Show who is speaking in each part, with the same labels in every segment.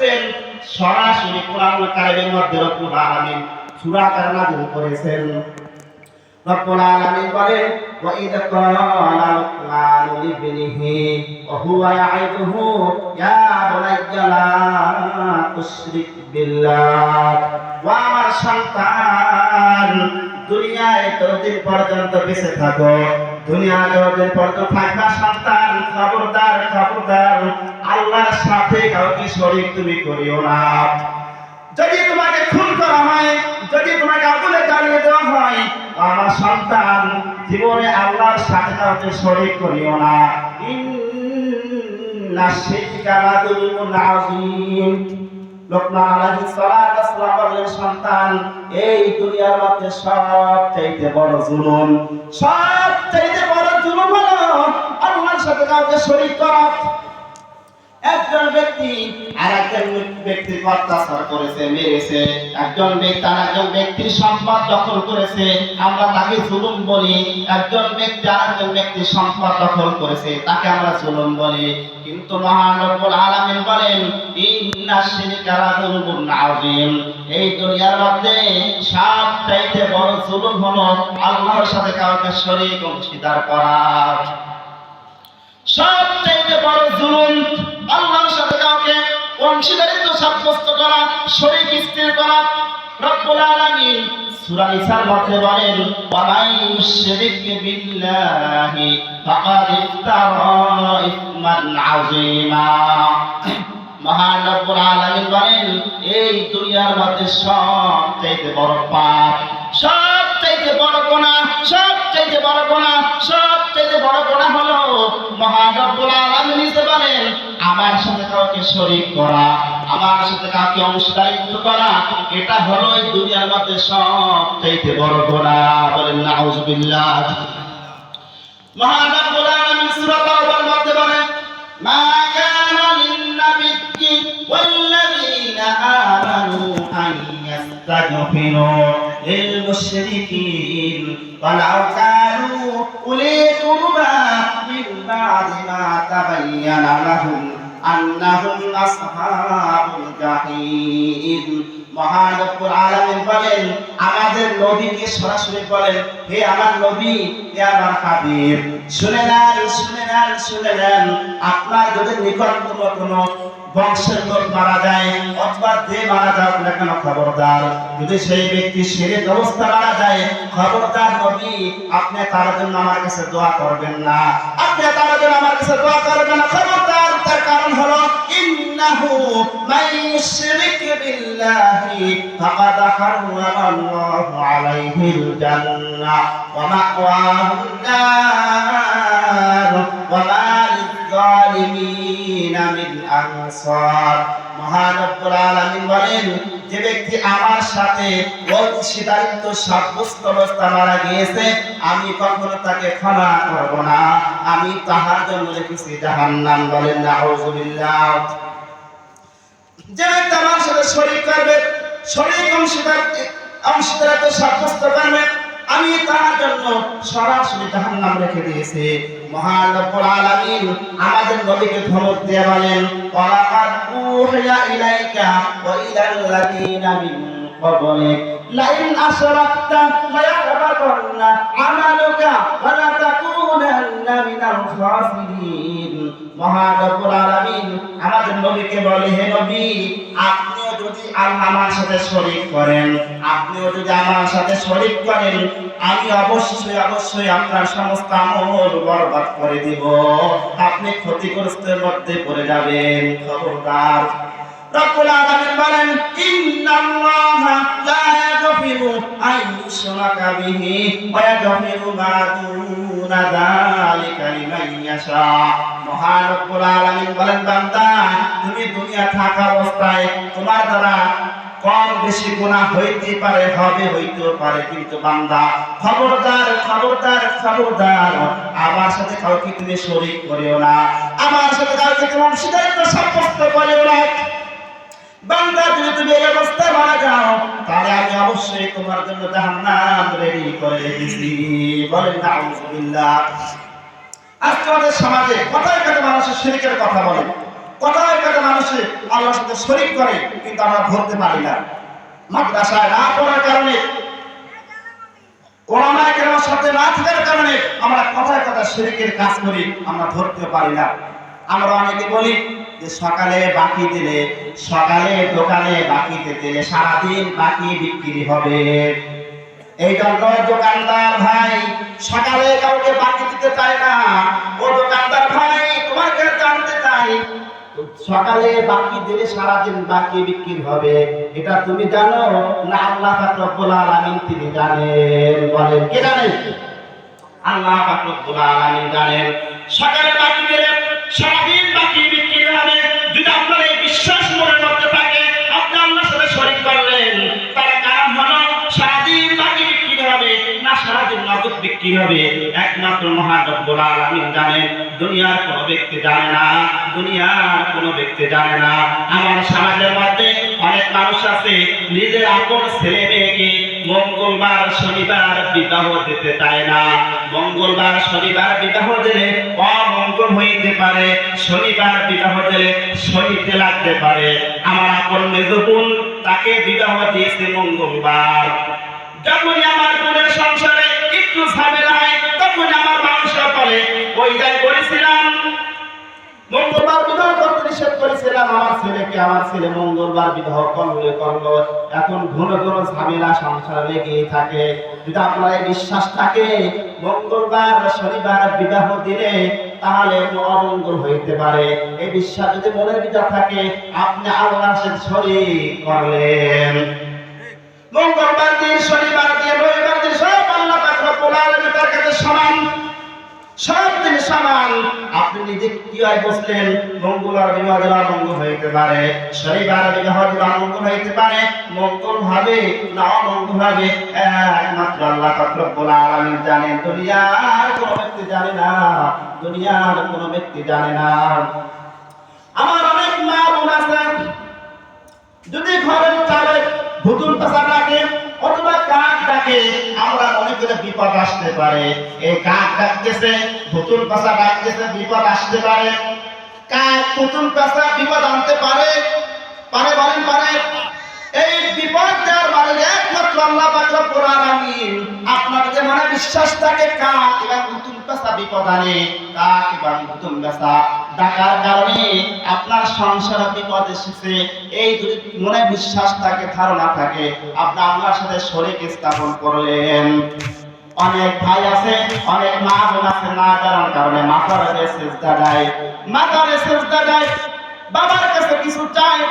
Speaker 1: করতেছেন সরাসরি কোরআন কারিমের মধ্যে রব্বুল আলামিন সূরা কারিমা নাযিল করেছেন। রব্বুল আলামিন বলেন ওয়া ইয ক্বালা লুকমানু লিবনিহি ওয়া হুয়া ইয়াইদুহু ইয়া বুনাইয়া লা তুশরিক বিল্লাহ। ওয়া আমার সন্তান, দুনিয়ায় যতদিন পর্যন্ত বেঁচে থাকো, দুনিয়ায় যতদিন পর্যন্ত থাকবা সন্তান, খবরদার খবরদার আল্লাহর সাথে কাউকে শরীক তুমি করিও না। যদি তোমাকে খুন করা হয়, যদি তোমাকে আগুনে জ্বালিয়ে দেওয়া হয়, আমার সন্তান জীবনে আল্লাহর সাথে কাউকে শরীক করিও না। ইন্নাশ শিরকা লাযুলমুন আযীম। লোকমান আলাইহিস সালাতু ওয়াস সালাম বলেন, সন্তান, এই দুনিয়ার মধ্যে সবচেয়ে বড় জুলুম, সবচেয়ে বড় জুলুম হলো আল্লাহর সাথে কাউকে শরীক করা। একজন ব্যক্তি আর একজন ব্যক্তির অত্যাচার করেছে, মেরেছে, একজন ব্যক্তি আর একজন ব্যক্তির সম্পদ দখল করেছে, আমরা তাকে জুলুম বলি। একজন ব্যক্তি আর একজন ব্যক্তির সম্পদ দখল করেছে, তাকে আমরা জুলুম বলি। কিন্তু মহান রব্বুল আলামিন বলেন ইন্নাশ শিরকা লাযুলমুন আযীম। এই দুনিয়ার মধ্যে সবচাইতে বড় জুলুম হলো আল্লাহর সাথে কাউকে শরীক অংশীদার করা। সবচেয়ে বড় জুলুম আল্লাহর সাথে কাউকে অংশীদারিত্ব সাব্যস্ত করা, শরীক স্থির করা। রব্বুল আলামিন সূরা নিসার মধ্যে বলেন ওয়া মান ইউশরিক বিল্লাহি ফাকাদ ইফতারা ইসমান আযীমা। মহান রব্বুল আলামিন বলেন এই দুনিয়ার মধ্যে সবচেয়ে বড় পাপ, সবচেয়ে বড় গুনাহ, সবচেয়ে বড় গুনাহ, সবচেয়ে বড় গুনাহ হলো মহান রব্বুল আলামিন নিজে বলেন আমার সাথে কাউকে শরীক করা, আমার সাথে কাউকে অংশীদারিত্ব করা। এটা হলো এই দুনিয়ার মধ্যে সবচেয়ে বড় গুনাহ। বলেন নাউযুবিল্লাহ। মহান রব্বুল আলামিন সূরা তাওবার মধ্যে বলেন মা কানা লিন-নাবিয়্যি ওয়াল-লাযীনা আমানু আন ইস্তাগফিরু লিল-মুশরিকিন ওয়ালাউ কানু উলি কুরবা মিন বা'দি মা তাবায়্যানা লাহুম আন্নাহুম আসহাবুল জাহিম। মহান রব্বুল আলামিন বলেন আমাদের নবীকে সরাসরি বলেন হে আমার নবী, হে আমার হাবিব, শুনে নেন, শুনে নেন, শুনে নেন। আপনার যদি নিকটতম কোনো বংশের লোক মারা যায় অথবা যে মারা যাক না কেন, খবরদার যদি সেই ব্যক্তি শিরক অবস্থা মারা যায়, খবরদার নবী আপনি তার জন্য আমার কাছে দোয়া করবেন না, আপনি তার জন্য আমার কাছে দোয়া করবেন না, খবরদার। তার কারণ হলো ইন্নাহু মান ইউশরিক বিল্লাহি ফাকাদ হারামাল্লাহু আলাইহিল জান্নাহ ওয়া মা'ওয়াহুন নার ওয়া মা লিয-যালিমিনা মিন আনসার। মহান রব্বুল আলামিন বলেন যে ব্যক্তি আমার সাথে অংশীদারিত্ব সাব্যস্ত অবস্থা মারা গিয়েছে, আমি কখনো তাকে ক্ষমা করব না, আমি তাহার জন্য রেখেছি জাহান্নাম। বলেন নাউযুবিল্লাহ। যে ব্যক্তি আমার সাথে শরীক করবে, শরীক অংশীদারিত্ব সাব্যস্ত করবে, আমি তার জন্য সরাসরি জাহান্নাম রেখে দিয়েছি। মহান রব্বুল আলামিন আমাদের নবীকে ধমক দিয়ে বলেন ওয়ালাকাদ উহিয়া ইলাইকা ওয়া ইলাল্লাযীনা মিন ক্বাবলিক লাইন আশরাকতা লায়াহবাতান্না আমালুকা ওয়া লাতাকুনান্না মিনাল খাসিরিন। মহান রব্বুল আলামিন আমাদের নবীকে বলে হে নবী, আপনিও যদি আমার সাথে শরীক করেন, আপনিও যদি আমার সাথে শরীক করেন, আমি অবশ্যই অবশ্যই আপনার সমস্ত আমল বরবাদ করে দিব, আপনি ক্ষতিগ্রস্তের মধ্যে পড়ে যাবেন। খবরদার। রব্বুল আলামিন বলেন ইন্নাল্লাহা লা ইয়াগফিরু আন ইউশরাকা বিহি ওয়া ইয়াগফিরু মা দুনা যালিকা লিমান ইয়াশা। মহান রব্বুল আলামিন বলেন বান্দা, তুমি দুনিয়া থাকা অবস্থায় তোমার দ্বারা কম বেশি গুনাহ হইতে পারে, হবে হইতেও পারে, কিন্তু বান্দা খবরদার খবরদার খবরদার আমার সাথে কাউকে তুমি শরীক করিও না, আমার সাথে কাউকে তুমি অংশীদারিত্ব সাব্যস্ত করিও না। বান্দা যদি তুমি এই অবস্থায় মারা যাও, তাহলে আমি অবশ্যই তোমার জন্য জাহান্নাম রেডি করে রেখেছি। বলেন নাউযুবিল্লাহ। আজকে আমাদের সমাজে কথায় কথায় মানুষের শিরকের কথা বলে, কথায় কথা মানুষে আল্লাহর সাথে শরীক করে, কিন্তু আমরা ধরতে পারি না। মাদ্রাসায় না পড়ার কারণে, ওলামায়ে কেরামের সাথে না থাকার কারণে আমরা কথায় কথা শিরকের কাজ করি, আমরা ধরতে পারি না। আমরা অনেকে বলি যে সকালে বাকি দিলে, সকালে দোকানে বাকি দিলে সারাদিন বাকি বিক্রি হবে। এই জন্য দোকানদার ভাই সকালে কাউকে বাকি দিতে চায় না। ও দোকানদার ভাই তোমাকে জানতে চাই, সকালে বাকি দিলে সারাদিন বাকি বিক্রি হবে, এটা তুমি জানো না আল্লাহ পাক রব্বুল আলামিন তিনি জানেন? বলেন কে জানেন? আল্লাহ পাক রব্বুল আলামিন জানেন। সকালে বাকি দিলে সারাদিন বাকি বিক্রি হবে। যদি আপনার এই বিশ্বাস মনের মধ্যে থাকে, আপনি আল্লাহর সাথে শরীক করলেন, তার কারণ হলো সারাদিন বাকি বিক্রি হবে না সারাদিন নগদ বিক্রি হবে, একমাত্র মহান রব্বুল আলামিন জানেন। দুনিয়ার কোনো ব্যক্তি জানে না, দুনিয়ার কোনো ব্যক্তি জানে না। আমার সমাজের মধ্যে অনেক মানুষ আছে নিজের আপন ছেলে মেয়েকে মঙ্গলবার শনিবার বিবাহ দিতে চায় না। মঙ্গলবার শনিবার বিবাহ দিলে অমঙ্গল হইতে পারে, শনিবার বিবাহ দিলে শনিতে লাগতে পারে। আমার আপন মেজ বোন, তাকে বিবাহ দিয়েছে মঙ্গলবার। যখনই আমার বোনের সংসারে একটু ঝামেলা হয়, তখন আমার মানুষ বলে ওই যাই করেছিলাম মঙ্গলবার বিবাহ করতে নিষেধ করেছিলাম আমার ছেলেকে, আমার ছেলে মঙ্গলবার বিবাহ করলো। এখন ঘন ঘন ঝামেলা সংসারে লেগেই থাকে। যদি আপনার এই বিশ্বাস থাকে মঙ্গলবার শনিবার বিবাহ দিলে তাহলে অমঙ্গল হইতে পারে, এই বিশ্বাস যদি মনের ভিতর থাকে, আপনি আল্লাহর সাথে শরীক করলেন। মঙ্গলবার দিন, শনিবার দিন, রবিবার দিন সব আল্লাহ পাক রব্বুল আলামিন তার কাছে সমান, সব দিন সমান। আপনি নিজে কি হয় বসলেন, মঙ্গলবার বিবাহ দিলে অমঙ্গল হইতে পারে, শনিবার বিবাহ দিলে অমঙ্গল হইতে পারে, মঙ্গল হবে না অমঙ্গল হবে একমাত্র আল্লাহ পাক রব্বুল আলামিন জানেন। দুনিয়ার কোনো ব্যক্তি জানে না, দুনিয়ার কোনো ব্যক্তি জানে না। আমার অনেক মা বোন আছে, যদি ঘরের চালে ভুতুম পেশা ডাকে অথবা কাক ডাকে, আমরা মনে করে বিপদ আসতে পারে। এই কাক ডাকতেছে, ভুতুম পেশা ডাকতেছে, বিপদ আসতে পারে। কাক ভুতুম পেশা বিপদ আনতে পারে, পারে বলেন পারে। এই বিপদ দেওয়ার মানে একমাত্র আল্লাহ পাক রব্বুল আলামিন। আপনার যে মনে বিশ্বাস থাকে কাক এবং ভুতুম পেশা বিপদ আনে, কাক এবং ভুতুম পেশা ডাকার কারণে আপনার সংসারে বিপদ এসেছে, এই যদি মনে বিশ্বাস থাকে, ধারণা থাকে, আপনি আল্লাহর সাথে শরীক স্থাপন করলেন। অনেক ভাই আছে, অনেক মা বোন আছে, না জানার কারণে মাথার সেজদা দেয়, মাথার সেজদা দেয়, বাবার কাছে কিছু চায়।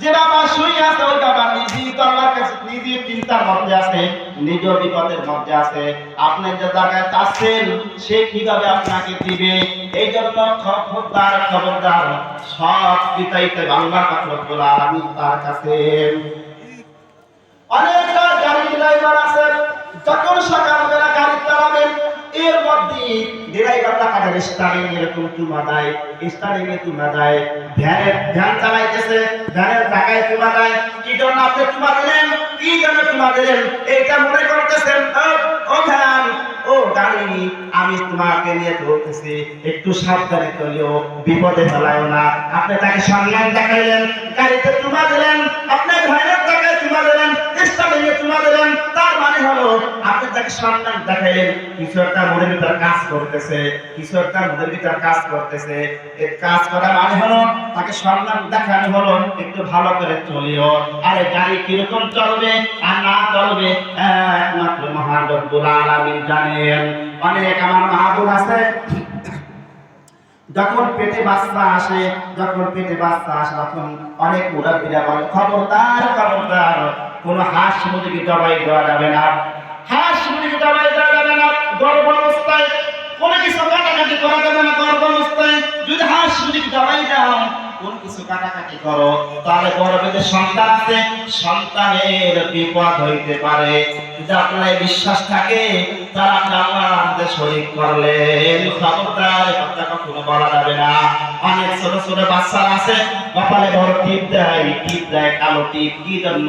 Speaker 1: যে বাবা শুয়ে আছে ওই বাবা নিজেই তো আল্লাহর কাছে নিজে চিন্তার মধ্যে আছে, নিজ বিপদের মধ্যে আছে। আপনি যে জায়গায় চাচ্ছেন সে কিভাবে আপনাকে দিবে? এই জন্য খবরদার খবরদার, সব পিতাইতে আল্লাহ পাক রব্বুল আলামিন তার কাছে। অনেক গাড়ি ড্রাইভার আছে, যখন সকালবেলা গাড়ি চালাবেন এর মধ্যে ড্রাইভাররা কাদের স্টারিং এরকম চুমা দেয়, স্টারিং এ চুমা দেয়, ভ্যান চালাইতেছে, ভ্যানের চাকায় চুমা দেয়। কি জন্য আপনি চুমা দিলেন? কি জন্য চুমা দিলেন? এইটা মনে করতেছেন ও ভ্যান, ও গাড়ি, আমি তোমাকে নিয়ে চলতেছি, একটু সাবধানে চলিও, বিপদে ফেলাইও না। আপনি তাকে সম্মান দেখাইলেন, গাড়িতে চুমা দিলেন, আপনি ভ্যানের চাকায় চুমা দিলেন, স্টারিং এ চুমা দিলেন, তার মানে হলো আপনি তাকে সম্মান দেখাইলেন। কিছু একটা মনের ভিতর কাজ করতেছে, কিছু একটা মনের ভিতর কাজ করতেছে। এই কাজ করা মানে হলো তাকে সম্মান দেখানো হলো, একটু ভালো করে চলিও। আরে গাড়ি কিরকম চলবে আর না চলবে একমাত্র মহান রব্বুল আলামিন জানেন। অনেক আমার মা বোন আছে, যখন পেটে বাচ্চা আসে, যখন পেটে বাচ্চা আসে তখন অনেক মুরব্বীরা বলে খবরদার খবরদার, কোনো হাঁস মুরগি জবাই দেওয়া যাবে না, হাঁস মুরগি জবাই দেওয়া যাবে না গর্ভ অবস্থায়, কোনো কিছু কাটাকাটি করা যাবে না গর্ভ অবস্থায়। যদি হাঁস মুরগি জবাই দাও, কোন কিছু কাটাকাটি করো, তাহলে গর্ভে যে সন্তান আছে সন্তানের বিপদ হইতে পারে। যদি আপনার বিশ্বাস থাকে তারা আল্লাহর সাথে শরীক করলেন, খবরদার কথা কখনো বলা যাবে না। অনেক ছোট ছোট বাচ্চারা আছে কপালে বড় টিপ দেয় কালো টিপ, কি জন্য?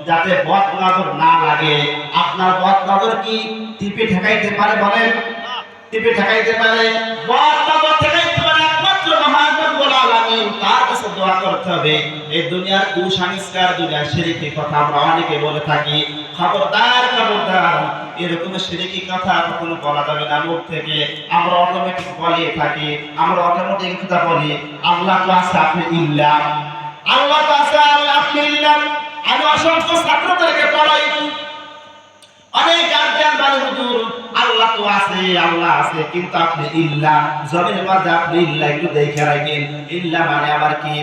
Speaker 1: যাতে বদ নজর না লাগে। আপনার বদ নজর কি টিপে ঠেকাইতে পারে? বলেন, টিপে ঠেকাইতে পারে? বদ নজর ঠেকাইতে পারে একমাত্র মহান রব্বুল আলামিন। আলামিন তার কাছে দোয়া করতে হবে। এই দুনিয়ার কুসংস্কার, দুনিয়ার শিরকি কথা আমরা অনেকে বলে থাকি। খবরদার খবরদার, এরকম শিরকি কথা কখনো বলা যাবে না মুখ থেকে। আমরা অটোমেটিক বলে থাকি, আমরা অটোমেটিক কথা বলি, আল্লাহ তো আছে আপনি ইল্লাহ, আল্লাহ তো আছে আপনি ইল্লাহ। আমি অসংখ্য ছাত্রদেরকে পড়াই, অনেক গার্জিয়ান বলে হুজুর আল্লাহ তো আছে, আল্লাহ আছে, কিন্তু আপনি ইল্লাহ, জমিনের মধ্যে আপনি ইল্লাহ একটু দেখে রাখেন। ইল্লাহ মানে আবার কি?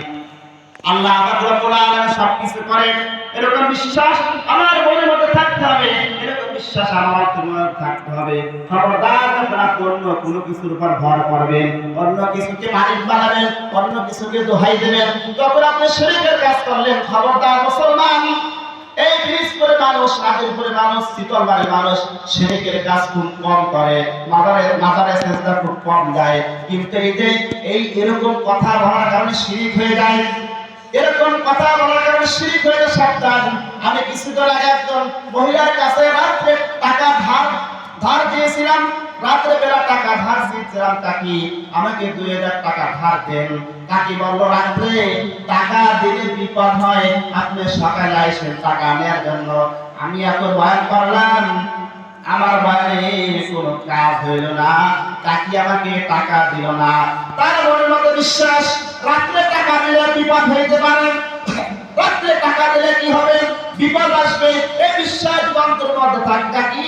Speaker 1: আল্লাহ রব্বুল আলামিন সবকিছু করেন, এরকম বিশ্বাস আমার মনের মধ্যে থাকতে হবে, এরকম বিশ্বাস আমার তোমার থাকতে হবে। খবরদার যখন আপনি অন্য কোনো কিছুর উপর ভর করবেন, অন্য কিছুকে মালিক বানাবেন, অন্য কিছুকে দোহাই দেবেন, তখন আপনি শিরকের কাজ করলেন। খবরদার মুসলমান, এই ব্রিজ করে মানুষ, আগের করে মানুষ, শীতলবাড়ি মানুষ শিরকের কাজ খুব কম করে, মাজারে সেজদা খুব কম যায়। কিন্তু এরকম কথা বলার কারণে শিরক হয়ে যায়, এরকম কথা বলার কারণে শিরক হয়ে যায়। সাবধান। আমি কিছুদিন আগে একজন মহিলার কাছে রাত্রে টাকা ধার দিয়েছিলাম, রাত্রে বেলা টাকা ধার দিয়েছিলাম, কাকি আমাকে 2000 টাকা ধার দেন। কাকি বললো রাত্রে টাকা দিলে বিপদ হয়, আপনি সকালে আসেন টাকা নেওয়ার জন্য। আমি এত বয়ান করলাম, আমার বয়ানে কোনো কাজ হইল না, কাকি আমাকে টাকা দিল না। তার মনের মধ্যে বিশ্বাস রাত্রে টাকা দিলে বিপদ হইতে পারে, রাত্রে টাকা দিলে কি হবে, বিপদ আসবে, এই বিশ্বাস অন্তর মধ্যে থাকে। কাকি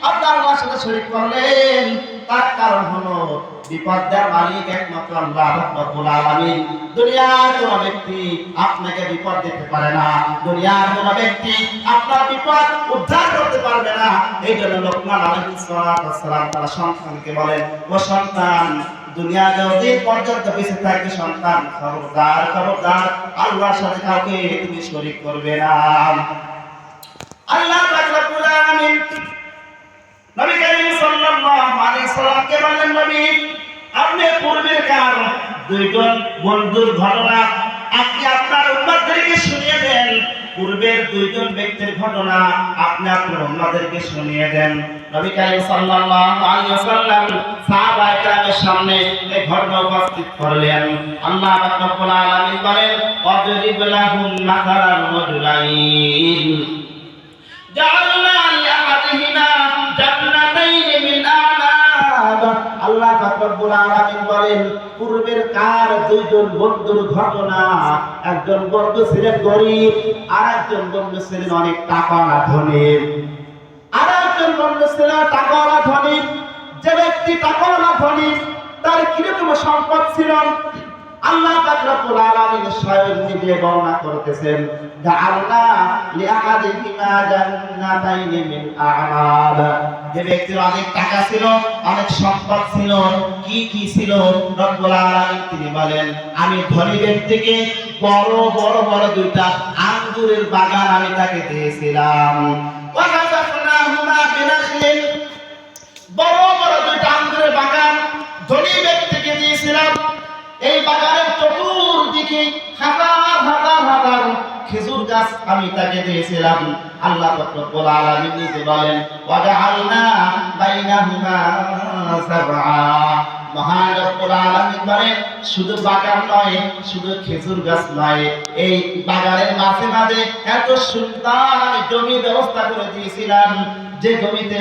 Speaker 1: আপনি আল্লাহর সাথে শরীক করলেন, তার কারণ হলো বিপদ দেওয়ার মালিক একমাত্র আল্লাহ রব্বুল আলামিন। দুনিয়ার কোন ব্যক্তি আপনাকে বিপদ দিতে পারে না, দুনিয়ার কোন ব্যক্তি আপনার বিপদ উদ্ধার করতে পারবে না। এই জন্য লোকমান আলাইহিস সালাম তার সন্তানকে বলেন, ও সন্তান, দুনিয়া যতদিন পর্যন্ত বেঁচে থাকবে সন্তান, খবরদার খবরদার আল্লাহর সাথে কাউকে তুমি শরীক করবে না। আল্লাহ পাক রব্বুল আলামিন নবী করিম সাল্লাল্লাহু আলাইহি সাল্লামকে বলেন, নবী আপনি পূর্বের কার দুইজন বন্ধুর ঘটনা আপনি আপনার উম্মতদেরকে শুনিয়ে দেন, পূর্বের দুইজন ব্যক্তির ঘটনা আপনি আপনার উম্মতদেরকে শুনিয়ে দেন। নবী করিম সাল্লাল্লাহু আলাইহি ওয়াসাল্লাম সাহাবায়ে কেরামের সামনে এই ঘটনা উপস্থিত করলেন। আল্লাহ পাক রব্বুল আলামিন বলেন, ওয়াজরিব লাহুম মাসালান রাজুলাইন জাআলনা লিআহাদিহিমা জান্নাতাইন মিন আ'নাব। আল্লাহ পাক রব্বুল আলামিন বলেন, পূর্বের কার দুইজন বন্ধুর ঘটনা। একজন বন্ধু ছিলেন গরীব, আর একজন বন্ধু ছিলেন অনেক টাকাওয়ালা ধনী। আর একজন বন্ধু ছিলেন টাকাওয়ালা ধনী। যে ব্যক্তি টাকাওয়ালা ধনী, তার কিরকম সম্পদ ছিল আল্লাহ পাক রব্বুল আলামিন স্বয়ং নিজে বর্ণনা করতেছেন। জাআলনা লিআহাদিহিমা জান্নাতাইন মিন আ'নাব। যে ব্যক্তির অনেক টাকা ছিল, অনেক সম্পদ ছিল, কি কি ছিল রব্বুল আলামিন তিনি বলেন, আমি ধনী ব্যক্তিকে বড় বড় বড় দুইটা আঙ্গুরের বাগান আমি তাকে দিয়েছিলাম। ওয়া হাযাফনাহুমা বিনাখলিন, বড় বড় দুইটা আঙ্গুরের বাগান ধনী ব্যক্তিকে দিয়েছিলাম। এই বাগানের চতুর্দিকে হাজার হাজার হাজার খেজুর গাছ আমি তাকে দিয়েছিলাম। আল্লাহ রব্বুল আলামিন নিজে বলেন, ওয়াজআলনা বাইনাহুমা সাবআ। মহান রব্বুল আলামিন বলেন, শুধু বাগান নয়, শুধু খেজুর গাছ নয়, এই বাগানের মাঝে মাঝে এত সুন্দর আমি জমি ব্যবস্থা করে দিয়েছিলাম, যে জমিতে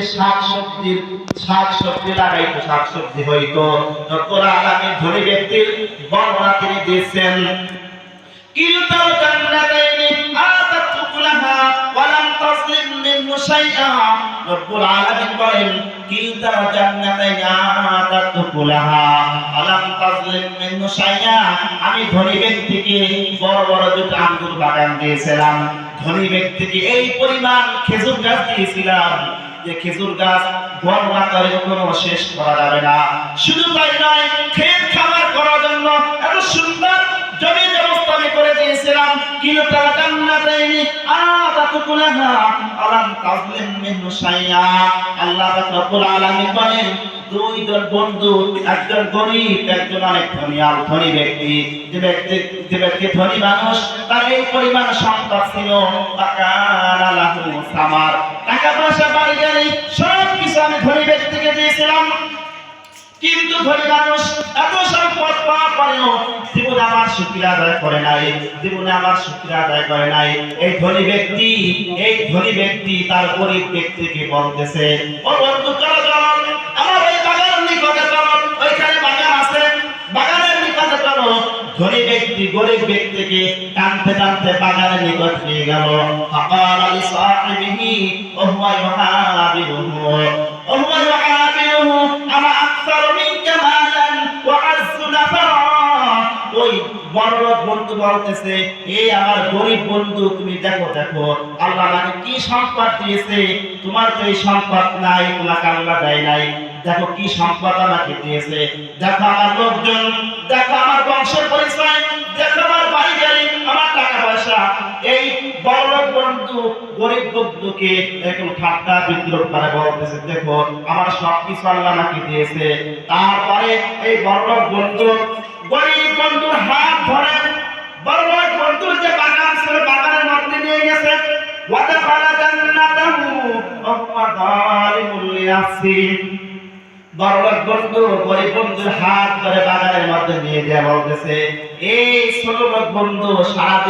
Speaker 1: শাকসবজি লাগাইতো, শাকসবজি হইতো। রব্বুল আলামিন ধনী ব্যক্তির বর্ণনা তিনি দিয়েছেন, কিলতাল জান্নাতাইনি আতাত উকুলাহা ওয়া লাম তাসলিম মিনহু শাইআ। রব্বুল আলামিন বলেন, কিলতাল জান্নাতাইনি আতাত উকুলাহা ওয়া লাম তাসলিম মিনহু শাইআ। আমি ধনী ব্যক্তিকে বড় বড় দুটো আঙ্গুর বাগান দিয়েছিলাম, ধনী ব্যক্তিকে এই পরিমাণ খেজুর গাছ দিয়েছিলাম, যে খেজুর গাছ বর্ণনা করে কোনো শেষ করা যাবে না। শুধু তাই নয়, খেত খামার করার জন্য এত সুন্দর জমি ব্যবস্থা আমি করে দিয়েছিলাম। কিলতাল জান্নাতাইনি আতাত উকুলাহা ওয়া লাম তাসলিম মিনহু শাইআ। আল্লাহ রাব্বুল আলামিন বলেন, দুইজন বন্ধু, একজন গরীব, একজন অনেক ধনী। আর ধনী ব্যক্তি, যে ব্যক্তি ধনী মানুষ, তার এই পরিমাণ সম্পদ ছিল, টাকানা লাহু সামার, টাকা পয়সা বাড়ি গাড়ি সব কিছু আমি ধনী ব্যক্তিকে দিয়েছিলাম। কিন্তু ধনী মানুষ এত সম্পদ পাওয়ার পরেও জীবনে আমার শুকরিয়া আদায় করে নাই, জীবনে আমার শুকরিয়া আদায় করে নাই। এই ধনী ব্যক্তি তার গরিব ব্যক্তিকে বলতেছে, ও বন্ধু চলো চলো আমার ওই বাগানের নিকটে চলো, ওইখানে বাগান আছে, বাগানের নিকটে চলো। ধনী ব্যক্তি গরিব ব্যক্তিকে টানতে টানতে বাগানের নিকট নিয়ে গেল। ফাকালা লিসাহিবিহি ওয়া হুয়া ইউহাবিরুহু আনা আকসারু মিনকা মালান ওয়া আযযু নাফারা। ওই বড়লোক বন্ধু বলতেছে, এই আমার গরিব বন্ধু, তুমি দেখো দেখো আল্লাহ আমাকে কি সম্পদ দিয়েছে, তোমার তো এই সম্পদ নাই, তোমাকে আল্লাহ দেয় নাই, দেখো কি সম্পদ আমাকে দিয়েছে, দেখো আমার লোকজন, দেখো আমার বংশের পরিচয়, দেখো আমার বাড়ি গাড়ি, আমার টাকা পয়সা। এই বড়লোক বন্ধু গরিব বন্ধুকে এখন ঠাট্টা বিদ্রুপ করে বলতেছে, দেখো আমার সবকিছু আল্লাহ আমাকে দিয়েছে। তারপরে এই বড়লোক বন্ধু গরিব বন্ধুর হাত ধরে বড়লোক বন্ধুর যে বাগান ছিল বাগানের মধ্যে নিয়ে গেছে। ওয়াদাখালা জান্নাতাহু ওয়া হুয়া যালিমুল লিনাফসি। বড়লোক বন্ধু গরিব বন্ধুর হাত ধরে বাগানের মধ্যে নিয়ে গিয়ে বলতেছে, এই ছোট লোক বন্ধু সারাদিন